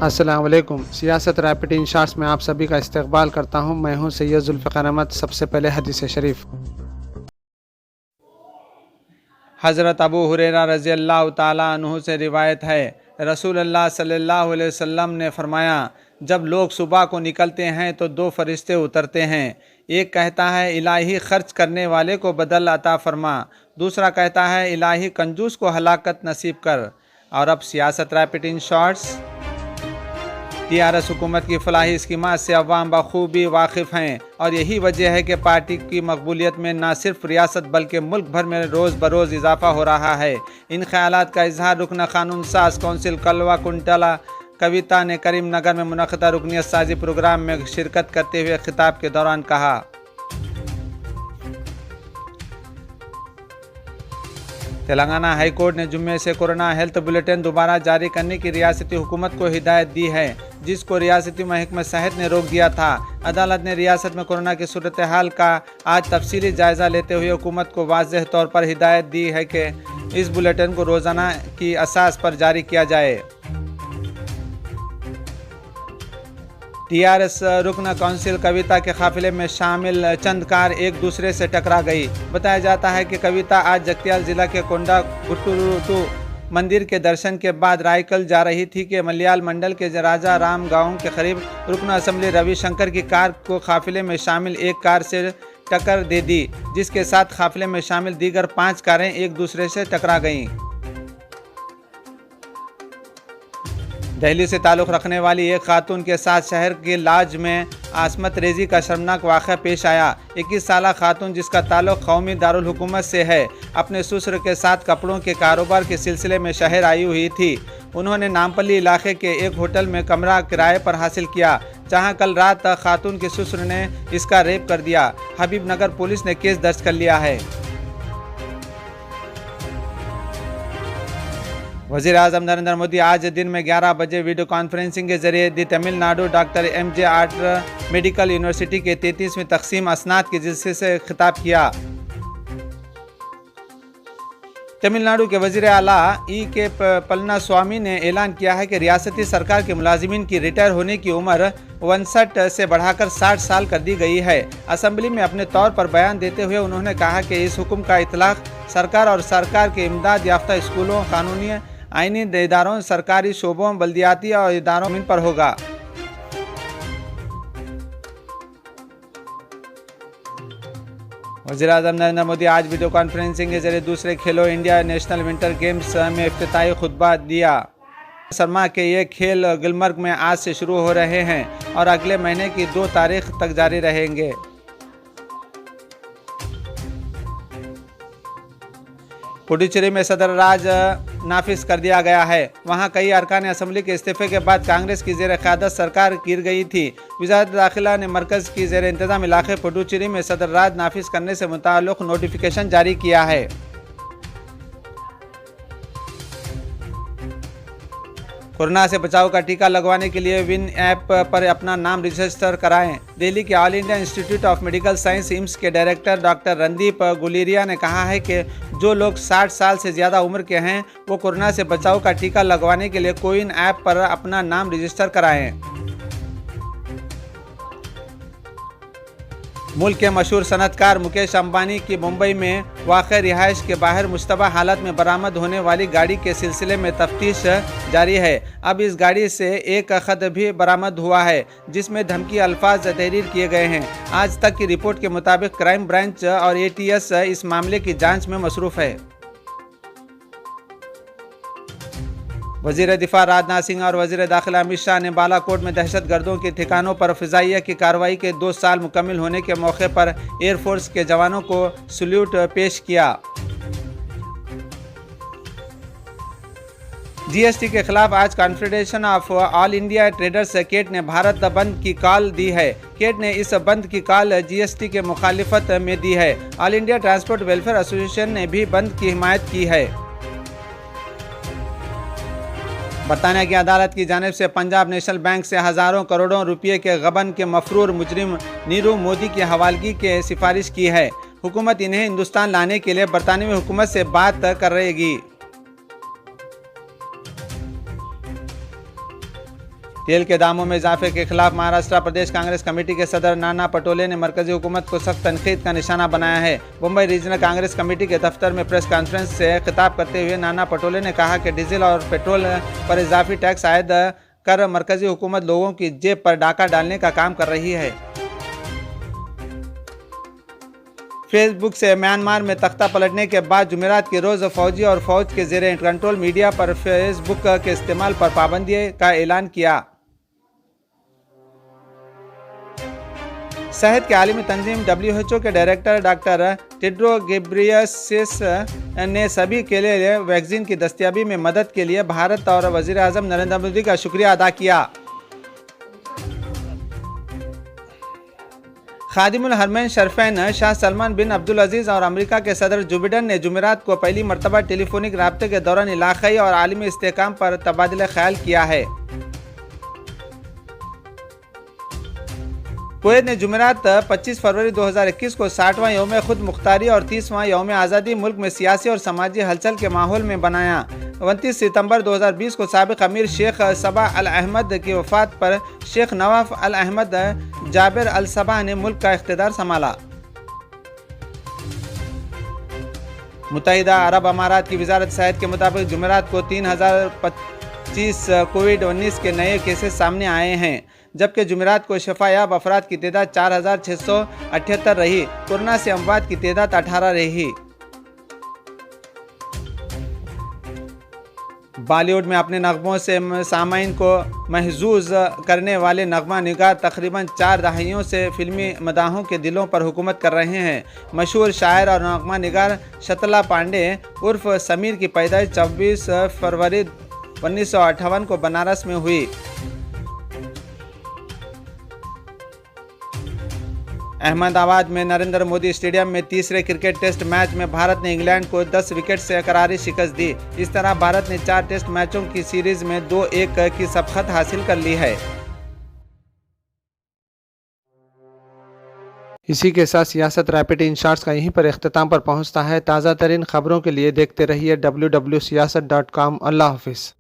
अस्सलाम वालेकुम। सियासत रैपिड इन शॉर्ट्स में आप सभी का इस्तकबाल करता हूँ। मैं हूँ सैयद जुल्फ़िकार अहमद। सबसे पहले हदीस शरीफ। हज़रत अबू हुरैरा रज़ी अल्लाह ताला अन्हु से रिवायत है, रसूलुल्लाह सल्लल्लाहु अलैहि वसल्लम ने फरमाया, जब लोग सुबह को निकलते हैं तो दो फरिश्ते उतरते हैं। एक कहता है, इलाही खर्च करने वाले को बदल अता फरमा। दूसरा कहता है, इलाही कंजूस को हलाकत नसीब कर। और अब सियासत रैपिड इन शॉर्ट्स। टीआरएस हुकूमत की फलाही स्कीमात से अवाम बखूबी वाकिफ़ हैं और यही वजह है कि पार्टी की मकबूलियत में न सिर्फ रियासत बल्कि मुल्क भर में रोज़ बरोज़ इजाफा हो रहा है। इन ख्यालात का इजहार रुकन कानून साज कौंसिल कलवा कुंटला कविता ने करीम नगर में मुनक़दा रुकनियत साजी प्रोग्राम में शिरकत करते हुए खिताब के दौरान कहा। तेलंगाना हाई कोर्ट ने जुम्मे से कोरोना हेल्थ बुलेटिन दोबारा जारी करने की रियासती हुकूमत को हिदायत दी है, जिसको रियासती महकमा सेहत ने रोक दिया था। अदालत ने रियासत में कोरोना की सूरत हाल का आज तफसीली जायज़ा लेते हुए हुकूमत को वाज़ेह तौर पर हिदायत दी है कि इस बुलेटिन को रोज़ाना की असास पर जारी किया जाए। टीआरएस रुकन काउंसिल कविता के काफिले में शामिल चंद कार एक दूसरे से टकरा गई। बताया जाता है कि कविता आज जगतियाल जिला के कोंडा गुट्टू मंदिर के दर्शन के बाद रायकल जा रही थी कि मलयाल मंडल के राजा राम गांव के करीब रुकन असम्बली रविशंकर की कार को काफिले में शामिल एक कार से टक्कर दे दी, जिसके साथ काफिले में शामिल दीगर 5 कारें एक दूसरे से टकरा गईं। दिल्ली से ताल्लुक़ रखने वाली एक खातून के साथ शहर के लाज में आसमत रेजी का शर्मनाक वाक़या पेश आया। 21 साला खातून, जिसका ताल्लुक़ कौमी दारुल हुकूमत से है, अपने ससुर के साथ कपड़ों के कारोबार के सिलसिले में शहर आई हुई थी। उन्होंने नामपल्ली इलाके के एक होटल में कमरा किराए पर हासिल किया, जहां कल रात खातून के ससुर ने इसका रेप कर दिया। हबीबनगर पुलिस ने केस दर्ज कर लिया है। वज़ीर आज़म नरेंद्र मोदी आज दिन में 11 बजे वीडियो कॉन्फ्रेंसिंग के जरिए दी Tamil Nadu doctor MGR medical university के 33वीं तकसीम असनाद के जिलसे से खिताब किया। तमिलनाडु के वज़ीर आला E.K. पलनास्वामी ने ऐलान किया है कि रियासती सरकार के मुलाजिमीन की रिटायर होने की उम्र 59 से बढ़ाकर 60 साल कर दी गई है। असम्बली में अपने तौर पर बयान देते हुए उन्होंने कहा कि इस हुक्म का इतलाक़ सरकार और सरकार के इमदाद याफ्ता स्कूलों, कानूनी आईनी इदारों, सरकारी शोबों, बल्दियाती और इदारों पर होगा। वज़ीर-ए-आज़म नरेंद्र मोदी आज वीडियो कॉन्फ्रेंसिंग के जरिए दूसरे खेलो इंडिया नेशनल विंटर गेम्स में इफ्तिताही खुतबा दिया। सरमा के ये खेल गुलमर्ग में आज से शुरू हो रहे हैं और अगले महीने की 2 तारीख तक जारी रहेंगे। पुडुचेरी में सदर राज नाफिज कर दिया गया है। वहां कई अरकान असम्बली के इस्तीफे के बाद कांग्रेस की ज़ेर क़यादत सरकार गिर गई थी। वज़ारत दाखिला ने मरकज़ की ज़ेर इंतज़ाम इलाके पुडुचेरी में सदर राज नाफिज करने से मुताल्लिक़ नोटिफिकेशन जारी किया है। कोरोना से बचाव का टीका लगवाने के लिए विन ऐप पर अपना नाम रजिस्टर कराएं। दिल्ली के all India institute of medical science IIMS के डायरेक्टर डॉक्टर रणदीप गुलेरिया ने कहा है कि जो लोग 60 साल से ज़्यादा उम्र के हैं वो कोरोना से बचाव का टीका लगवाने के लिए कोविन ऐप पर अपना नाम रजिस्टर कराएं। मुल्क के मशहूर सनतकार मुकेश अंबानी की मुंबई में वाक़ रिहाइश के बाहर मुश्तबा हालत में बरामद होने वाली गाड़ी के सिलसिले में तफ्तीश जारी है। अब इस गाड़ी से एक ख़त भी बरामद हुआ है, जिसमें धमकी अल्फाज तहरीर किए गए हैं। आज तक की रिपोर्ट के मुताबिक क्राइम ब्रांच और ATS इस मामले की जांच में मसरूफ़ है। वज़ीर दिफा राजनाथ सिंह और वज़ीर दाखिला अमित शाह ने बालाकोट में दहशतगर्दों के ठिकानों पर फ़िज़ाइया की कार्रवाई के 2 साल मुकम्मल होने के मौके पर एयरफोर्स के जवानों को सल्यूट पेश किया। GST के खिलाफ आज confederation of all India traders CAIT ने भारत बंद की कॉल दी है। केट ने इस बंद की कॉल GST के मुखालिफत में दी है। All India transport welfare association ने भी बंद की हिमायत की है। बरतानिया की अदालत की जानिब से पंजाब नेशनल बैंक से हज़ारों करोड़ों रुपये के गबन के मफरूर मुजरिम नीरव मोदी की हवालगी की सिफारिश की है। हुकूमत इन्हें हिंदुस्तान लाने के लिए बरतानवी हुकूमत से बात कर रहेगी। तेल के दामों में इजाफे के खिलाफ महाराष्ट्र प्रदेश कांग्रेस कमेटी के सदर नाना पटोले ने मरकजी हुकूमत को सख्त तनकीद का निशाना बनाया है। मुंबई रीजनल कांग्रेस कमेटी के दफ्तर में प्रेस कॉन्फ्रेंस से खिताब करते हुए नाना पटोले ने कहा कि डीजल और पेट्रोल पर इजाफी टैक्स आयद कर मरकजी हुकूमत लोगों की जेब पर डाका डालने का काम कर रही है। फेसबुक से म्यांमार में तख्ता पलटने के बाद जुमेरात के रोज़ फौजी और फौज के ज़ेरे कंट्रोल मीडिया पर फेसबुक के इस्तेमाल पर पाबंदी का ऐलान किया। सेहत के आलमी तंजीम WHO के डायरेक्टर डॉक्टर टेड्रोस घेब्रेयेसस ने सभी के लिए वैक्सीन की दस्तयाबी में मदद के लिए भारत और वज़ीर आज़म नरेंद्र मोदी का शुक्रिया अदा किया। खादिमुल हरमैन शरीफैन शाह सलमान बिन अब्दुल अजीज़ और अमेरिका के सदर जो बिडेन ने जुमेरात को पहली मरतबा टेलीफोनिक राब्ते के दौरान इलाक़ाई और आलमी इस्तेहकाम पर तबादला ख्याल किया है। कुवैत ने जुमेरात 25 फरवरी 2021 को 60वां यौम खुद मुख्तारी और 30वां यौम आज़ादी मुल्क में सियासी और समाजी हलचल के माहौल में बनाया। 29 सितंबर 2020 को साबिक़ अमीर शेख सबा अल अहमद की वफ़ात पर शेख नवाफ अल अहमद जाबिर अल सबा ने मुल्क का इख्तिदार संभाला। मुत्तहिदा अरब अमारात की वज़ारत सेहत के मुताबिक जुमेरात को 3025 कोविड-19 के नए केसेस सामने आए हैं, जबकि जुमेरात को शफायाब अफराद की तादाद 4678 रही। कोरोना से अमवात की तादाद 18 रही। बॉलीवुड में अपने नगमों से सामाइन को महजूज करने वाले नगमा निगार तकरीबन 4 दहाइयों से फिल्मी मदाहों के दिलों पर हुकूमत कर रहे हैं। मशहूर शायर और नगमा निगार शतला पांडे उर्फ समीर की पैदाइश 24 फरवरी 1958 को बनारस में हुई। अहमदाबाद में नरेंद्र मोदी स्टेडियम में तीसरे क्रिकेट टेस्ट मैच में भारत ने इंग्लैंड को 10 विकेट से करारी शिकस्त दी। इस तरह भारत ने 4 टेस्ट मैचों की सीरीज में 2-1 की सबकत हासिल कर ली है। इसी के साथ सियासत रैपिड इन शॉर्ट्स का यहीं पर इख्तिताम पर पहुंचता है। ताज़ा तरीन खबरों के लिए देखते रहिए www.siyasat.com। अल्लाह हाफिज़।